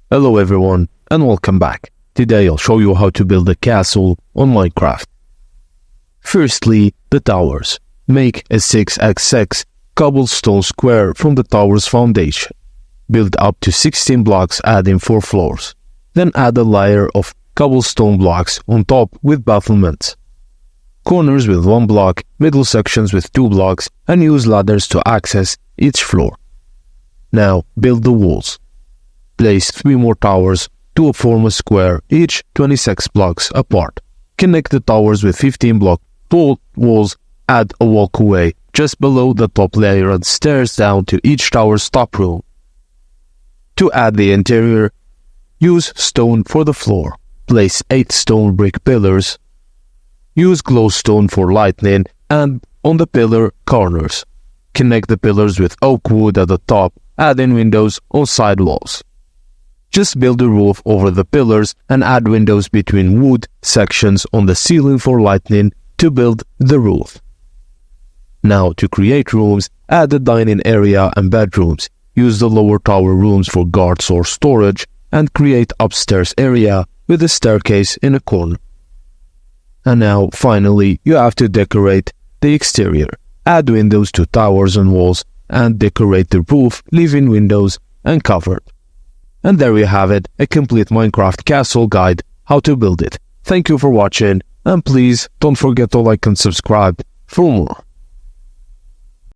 Hello everyone and welcome back. Today I'll show you how to build a castle on Minecraft. Firstly, the towers. Make a 6x6 cobblestone square from the tower's foundation. Build up to 16 blocks adding 4 floors. Then add a layer of cobblestone blocks on top with battlements. Corners with 1 block, middle sections with 2 blocks, and use ladders to access each floor. Now build the walls. Place 3 more towers to form a square, each 26 blocks apart. Connect the towers with 15 block tall walls. Add a walkway just below the top layer and stairs down to each tower's top room. To add the interior, use stone for the floor. Place 8 stone brick pillars. Use glowstone for lightning and on the pillar corners. Connect the pillars with oak wood at the top, adding windows on side walls. Just build a roof over the pillars and add windows between wood sections on the ceiling for lightning to build the roof. Now to create rooms, add a dining area and bedrooms. Use the lower tower rooms for guards or storage and create upstairs area with a staircase in a corner. And now finally you have to decorate the exterior. Add windows to towers and walls and decorate the roof, leaving windows uncovered. And there you have it, a complete Minecraft castle guide, how to build it. Thank you for watching, and please don't forget to like and subscribe for more.